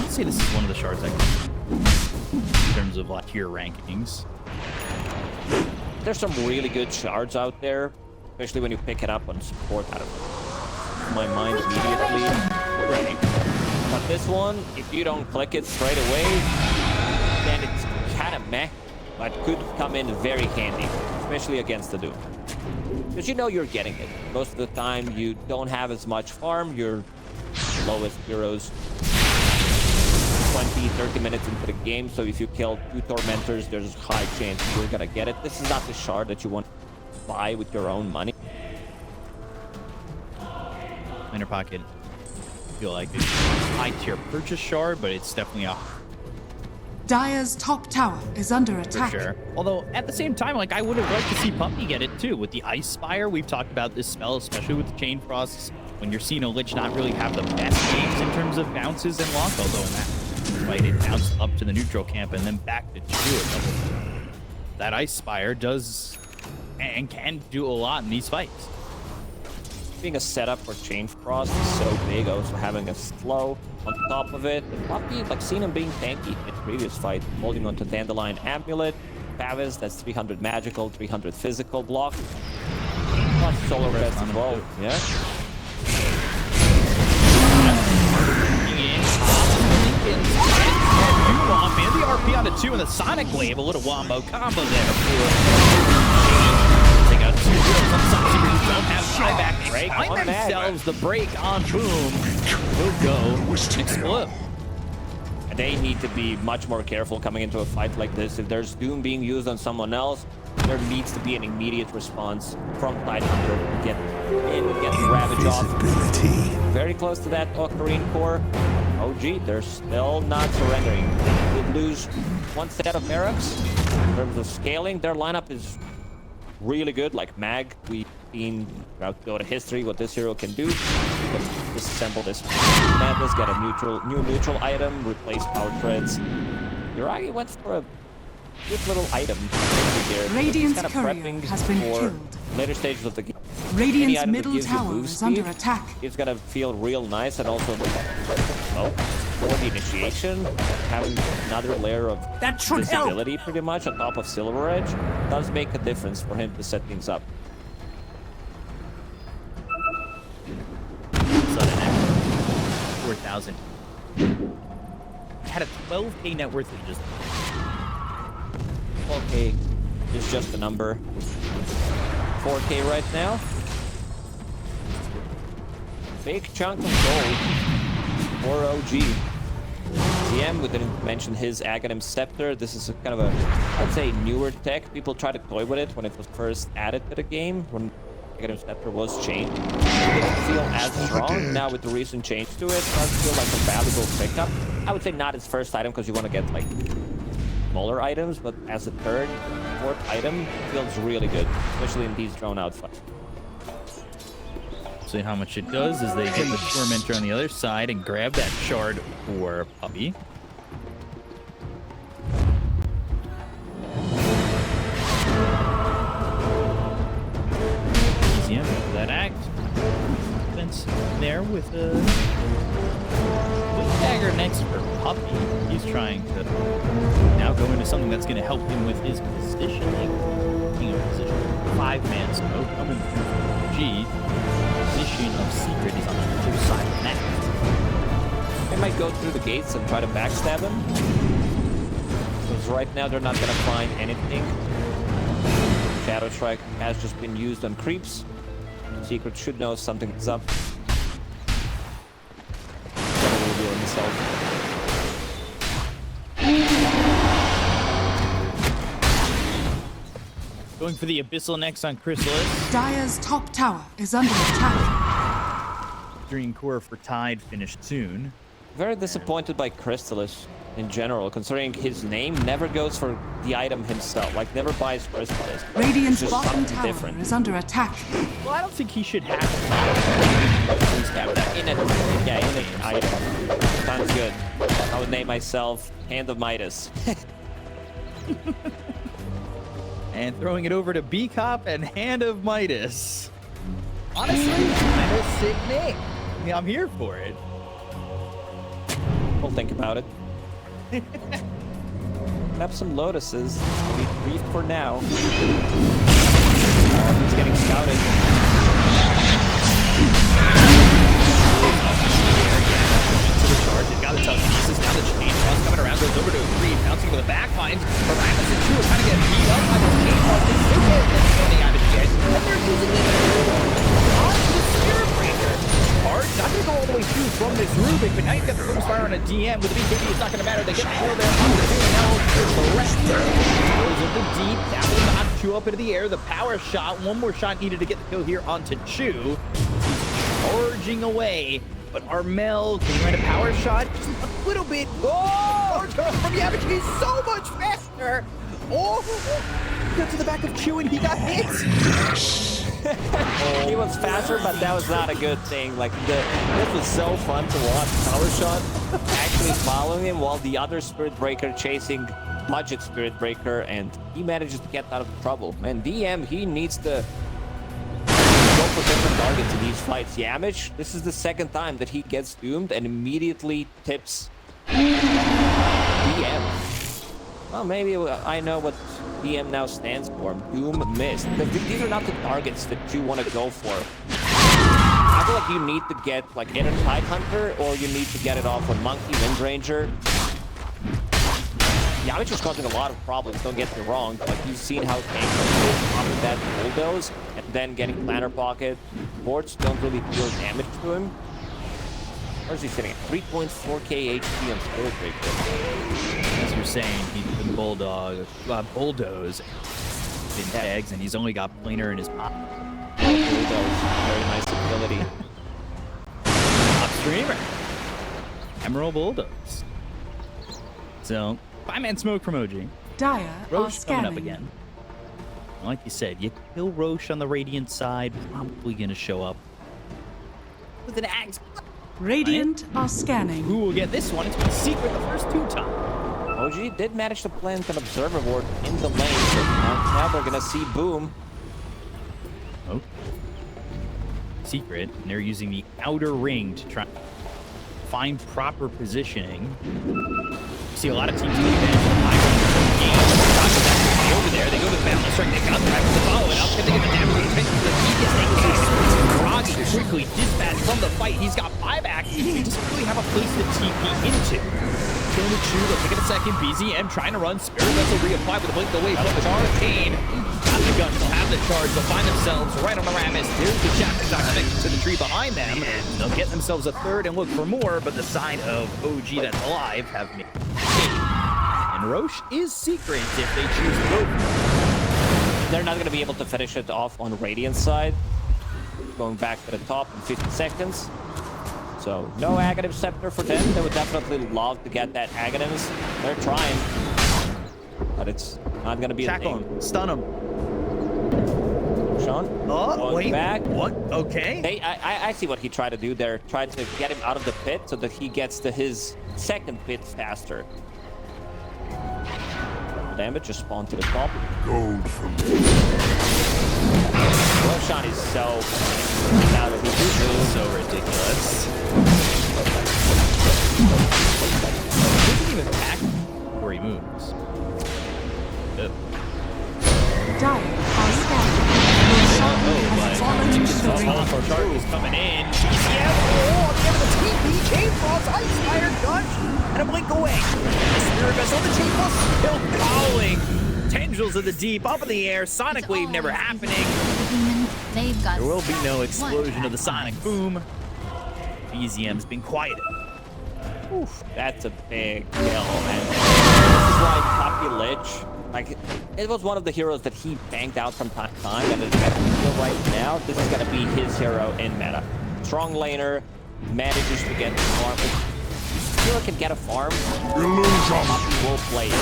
would say this is one of the shards in terms of like tier rankings. There's some really good shards out there, especially when you pick it up on support. I don't know, my mind immediately. Right. But this one, if you don't click it straight away, then it's kind of meh, but could come in very handy, especially against the Doom. Because you know you're getting it. Most of the time, you don't have as much farm. Your lowest heroes 20-30 minutes into the game, so if you kill 2 Tormentors, there's a high chance you're gonna get it. This is not the shard that you want to buy with your own money. Inner Pocket, I feel like it's a high tier purchase shard, but it's definitely a Dire's top tower is under for attack. sure. Although at the same time, like I would have liked to see Puppy get it too with the Ice Spire. We've talked about this spell, especially with the Chain Frosts, when your Xeno Lich not really have the best games in terms of bounces and lock, although in that fight it bounced up to the neutral camp and then back to 2 a couple. That Ice Spire does and can do a lot in these fights. Being a setup for Chain Frost is so big, also having a slow on top of it. Puppy, like seen him being tanky in the previous fight, holding onto Dandelion Amulet, Pavis, that's 300 magical, 300 physical block. Plus Solar Rest as well, yeah. And the RP on the 2 and the Sonic Wave, a little wombo combo there for they got 2 heroes on Sonic who don't have buyback. Break Find on themselves the break on Boom. He'll go explode. And they need to be much more careful coming into a fight like this. If there's Doom being used on someone else, there needs to be an immediate response from Tidehunter. Get in, get Ravage off. Very close to that Ocarine Core. OG, they're still not surrendering. They would lose 1 set of barracks. In terms of scaling, their lineup is really good. Like Mag, we've seen throughout Dota history what this hero can do. You can disassemble this madness, get a new neutral item, replace power treads. Uriah went for a good little item here. Radiant's kind of courier prepping has been for killed. later stages of the game. Radiant's middle tower is under attack. It's gonna feel real nice, and also for the initiation, having another layer of visibility pretty much on top of Silver Edge does make a difference for him to set things up. 4,000. Had a 12k net worth of just 12k is just a number. 4k right now. Big chunk of gold for OG. DM, we didn't mention his Aghanim Scepter. This is a kind of a, I'd say, newer tech. People try to toy with it when it was first added to the game, when Aghanim Scepter was changed. It didn't feel as strong. Now with the recent change to it, it does feel like a valuable pickup. I would say not its first item, because you want to get like smaller items, but as a third, fourth item, feels really good, especially in these drawn-out fights. See how much it does is they get the Tormentor on the other side and grab that shard for Puppy. Easy for that act. Fence there with a dagger next for Puppy. He's trying to now go into something that's going to help him with his positioning. Position. 5-man smoke coming through G. Position of Secret is on the other side of the map. They might go through the gates and try to backstab him. Because right now they're not going to find anything. Shadow Strike has just been used on creeps. Secret should know something's up. Gonna reveal himself. Going for the Abyssal next on Chrysalis. Dire's top tower is under attack. Green Core for Tide finished soon. Very disappointed by Chrysalis. in general, considering his name never goes for the item himself, like never buys crystals. Radiant's Just bottom something tower different. is under attack. Well, I don't think he should have to at least have that. In an item. Sounds good. I would name myself Hand of Midas. And throwing it over to B-Cop and Hand of Midas. Honestly, kind of sick name. Yeah, I'm here for it. We'll think about it. Have some lotuses. We'll be briefed for now. He's getting scouted. Got the telekinesis, now the chain toss coming around, goes over to a 3, bouncing with a back line. Paramus and 2 are trying to get beat up by the chain toss. They still get standing out of the edge, and they're using it onto the Spirit Breaker. Hard, not going to go all the way through from this Rubik, but now you've got the Focus Fire on a DM. With the BKB, it's not going to matter. They get the kill there on the 2, and now the rest goes into deep. That will knock Chew up into the air. The power shot, one more shot needed to get the kill here onto Chew. Charging away. But Armel, can you land a power shot? Just a little bit. Oh! From Yamich, he's so much faster. Oh! Got to the back of Chew and he got hit. He was faster, but that was not a good thing. Like, this was so fun to watch. Power shot actually following him while the other Spirit Breaker chasing budget Spirit Breaker, and he manages to get out of trouble. And DM, he needs to go for different targets in these fights. Yamich, this is the second time that he gets doomed and immediately tips DM. Well, maybe I know what DM now stands for. Doom missed. Because these are not the targets that you want to go for. I feel like you need to get like Inner Tide Hunter, or you need to get it off on Monkey, Windranger. Yamich is causing a lot of problems, don't get me wrong. Like, you've seen how tanky off of that bulldoze, and then getting Planner Pocket. Boards don't really deal damage to him. Where's he sitting at? 3.4k HP on Spirit Breaker. As you're saying, he's been bulldoze in tags, and he's only got planer in his mouth. Bulldoze, very nice ability. Top streamer. Emerald Bulldoze. So, 5-man smoke from OG. Dire are Roche coming up scanning. again. Like you said, you kill Roche on the Radiant side, probably gonna show up with an axe. Radiant are scanning. Who will get this one? It's been secret the first 2 times. OG did manage to plant an Observer Ward in the lane, but now they're gonna see Boom. Oh. Secret, and they're using the outer ring to try find proper positioning. You see a lot of teams take advantage of the high game. Over there, they go to the balance strike, they got back to the follow, and up can they get the damage attention to the Vegas. They can see Groggy quickly dispatched from the fight. He's got buyback. He doesn't really have a place to TP into. Going to Chew, they'll take it a second. BZM trying to run. Spirit Vessel reapply with a blink away from the Arcane. Got the guns, they'll have the charge, they'll find themselves right on the Ramus. There's the chapter shot connected to the tree behind them. And they'll get themselves a third and look for more, but the side of OG that's alive have made and Roche is secret if they choose to go for it. They're not gonna be able to finish it off on Radiant side. Going back to the top in 50 seconds. So no Aghanim Scepter for them. They would definitely love to get that Aghanims. They're trying, but it's not gonna be a Shackle thing. him, stun him. Sean, Oh, going wait, back. what? Okay. Hey, I see what he tried to do there. Tried to get him out of the pit so that he gets to his second pit faster. Damage just spawned to the top. Gold from me. Roshan is so now that he's So ridiculous. Doesn't even back where he moves. Oh. Dire are scanning. Roshan has fallen into the ring. For Shark is coming in. BCM, oh, the end of the TP, Chain Frost, Ice Fire, Gunch, and a blink away. The Spirit Vessel, the Chain Frost still fouling. Tendrils of the deep, up in the air, Sonic Wave never happening. They've got There will be no one explosion of the track Sonic Boom. BZM's been quieted. Oof, that's a big kill, man. This is why Poppy Lich, like, it was one of the heroes that he banked out from time to time, and I feel right now, this is gonna be his hero in meta. Strong laner, manages to get the farm. Hero can get a farm, Illusion. Puppy will play it.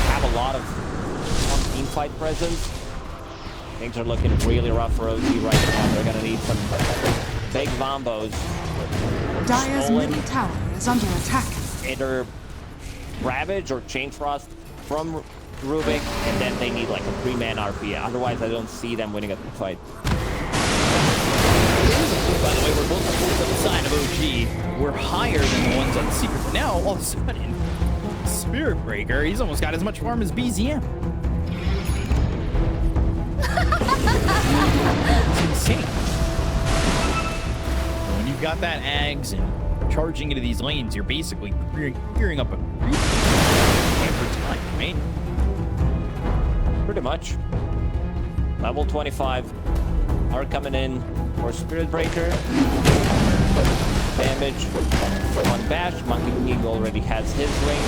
Have a lot of team fight presence. Things are looking really rough for OG right now. They're gonna need some big Vombos. Dire's middle tower is under attack. Either Ravage or Chain Frost from Rubik, and then they need like a 3-man RP. Otherwise, I don't see them winning a fight. By the way, we're both on the side of OG. We're higher than the ones on Secret. But now, all of a sudden, Spirit Breaker, he's almost got as much farm as BZM. It's insane. When you've got that Ags and charging into these lanes, you're basically gearing up a every time, right? Pretty much. Level 25 are coming in for Spirit Breaker. Damage, 1 bash. Monkey King already has his ring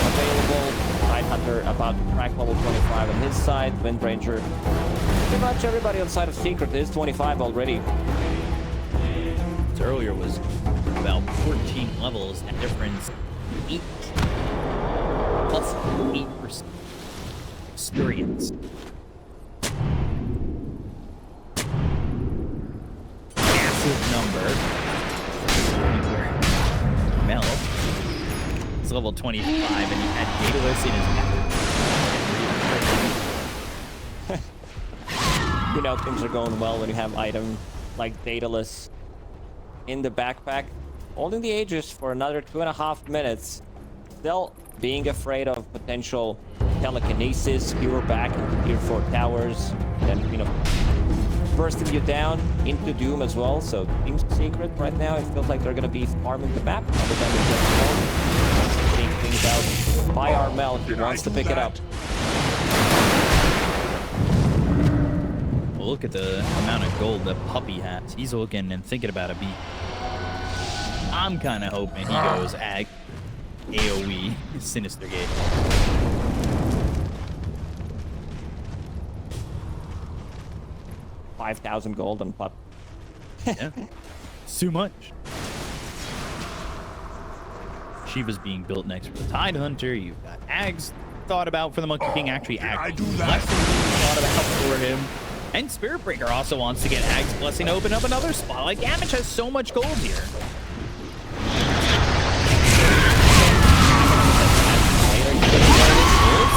available. Tidehunter about to crack level 25 on his side. Windranger. Pretty much everybody on the side of Secret is 25 already. Earlier was about 14 levels. That difference 8 plus 8% experience. Massive number. Mel is level 25 and he had Daedalus in his back. You know things are going well when you have item like Daedalus in the backpack. Holding the Aegis for another 2.5 minutes. Still being afraid of potential telekinesis, skewer back into tier 4 towers, then, you know, bursting you down into Doom as well. So Team Secret right now, it feels like they're gonna be farming the map other than just getting things out by Armel. He wants to pick it up. Well, look at the amount of gold that Puppy has. He's looking and thinking about a beat. I'm kind of hoping he goes Ag, AoE, Sinister Gate. $5,000 gold on Pup. Yeah, it's too much. Shiva's being built next for the Tidehunter. You've got Ags thought about for the Monkey King. Actually, I Ags do that? Blessing thought about for him. And Spirit Breaker also wants to get Ags Blessing to open up another spot. Like, Damage has so much gold here.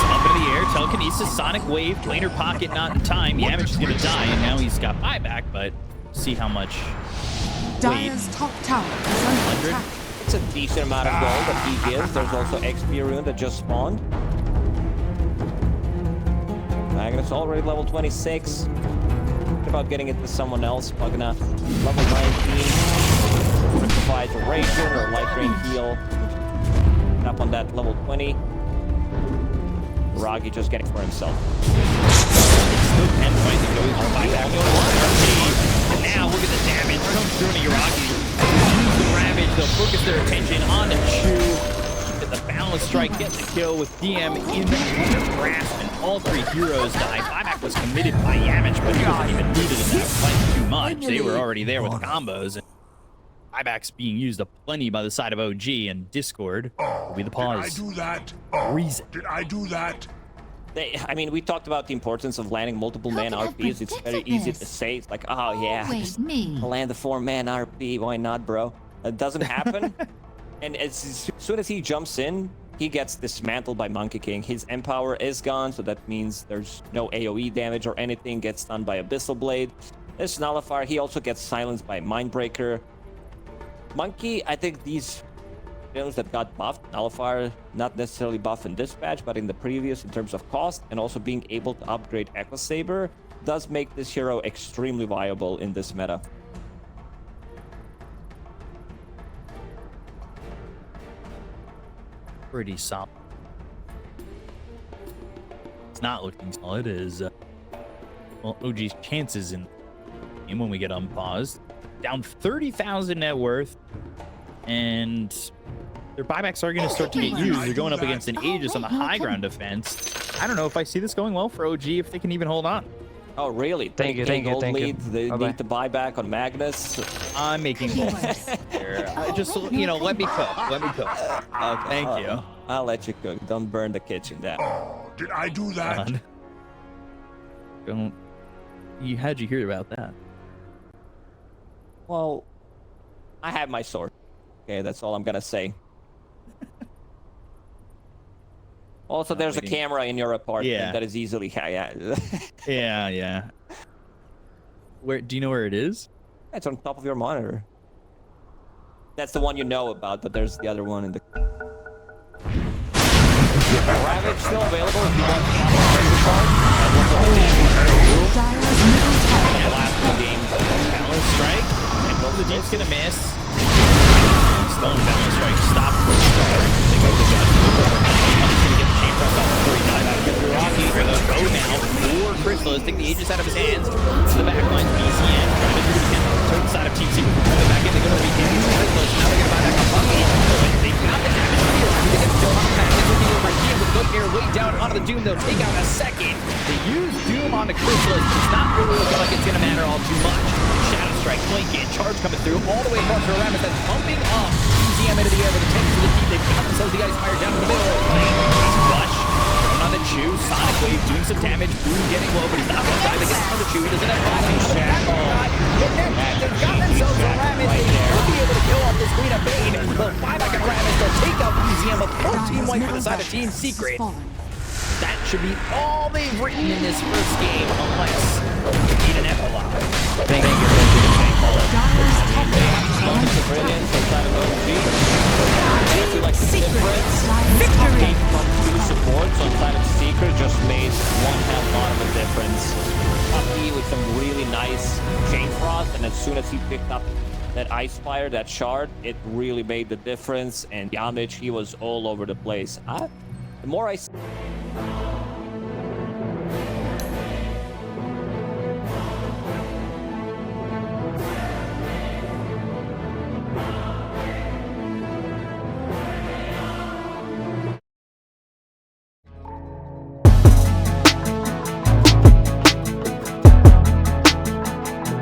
Up into the air, telekinesis, sonic wave, planar pocket not in time. Yamich is gonna die, and now he's got buyback, but see how much. Dire's top tower is under attack. It's a decent amount of gold that he gives. There's also XP rune that just spawned. Magnus already level 26. Think about getting it to someone else. Pugna, level 19. Rectifies a Radiant or Light Drain Heal. Up on that level 20. Ragi just getting for himself. Still 10 points to go. And now look at the damage comes through to Yuragi. Use the Ravage, they'll focus their attention on the Chew. Get the balance strike, get the kill with DM in their grasp, and all 3 heroes die. Buyback was committed by Yamich, but he wasn't even needed in that fight too much. They were already there with combos. And Buyback's being used up plenty by the side of OG, and Discord will be the pause. Did I do that? Reason. Did I do that? I mean, we talked about the importance of landing multiple man How could I RPs. It's predict very easy to this? say. It's like, oh yeah, Wait, just me. land the 4-man RP. Why not, bro? It doesn't happen. And as soon as he jumps in, he gets dismantled by Monkey King. His Empower is gone, so that means there's no AoE damage or anything. Gets stunned by Abyssal Blade. This Nullifier, he also gets silenced by Mindbreaker. Monkey, I think these heroes that got buffed, Nullifier, not necessarily buff in this patch, but in the previous in terms of cost, and also being able to upgrade Echo Saber, does make this hero extremely viable in this meta. Pretty solid. It's not looking solid as well, OG's chances in game when we get unpaused. Down 30,000 net worth, and their buybacks are going to start to get used. They're going up against an Aegis on the high ground defense. I don't know if I see this going well for OG, if they can even hold on. Oh, really? Thank you, thank you, gold thank you. lead. They Bye-bye. need to buy back on Magnus. I'm making balls here. I just, you know, let me cook. Let me cook. Okay, Thank you. I'll let you cook. Don't burn the kitchen down. Oh, did I do that? God. Don't. How'd you hear about that? Well, I have my sword. Okay, that's all I'm gonna say. Also, there's a waiting. camera in your apartment Yeah. that is easily... Yeah. Yeah. Where do you know where it is? It's on top of your monitor. That's the one you know about, but there's the other one in the... Ravage still available if you want to Dire's middle tower the last two games. Balance strike. And both the deep's gonna miss. Still in balance strike. Stop. They go to Josh. He's gonna get the chain press off before he dies. Get through Rocky. For the go now for Crystallis. Take the Aegis out of his hands. To the back line. BCN. Trying to do it again. Third side of Team Secret. Coming back in. They're gonna be getting Crystallis. Now they're gonna buy back on Bucky. They got the damage. They get the back. It's looking over here with Look Air way down onto the Doom. They'll take out a second. They use Doom on the Crystallis. It's not really looking like it's gonna matter all too much. Shadow Strike, Blink in, charge coming through all the way across the Ramus. That's pumping up. EZM into the air with the 10 to the keep. They've got themselves the Ice Fire down in the middle. Flush. On the Chew, Sonic Wave doing some damage. Boom getting low, but he's not gonna die. They get on the Chew. He doesn't have fire. They've got themselves a Ramus. They will be able to kill off this Queen of Bane. They'll buy back a Ramus. They'll take out EZM. A full team white for the side of Team Secret. That should be all they've written in this first game, unless we need an epilogue. Thank you. Dire's top Moments of brilliance inside of OG. I feel like the difference victory. from two supports on side of Secret just made one hell lot of a difference. Puppy with some really nice chain frost, and as soon as he picked up that Ice Fire, that shard, it really made the difference. And Yamich, he was all over the place. The more I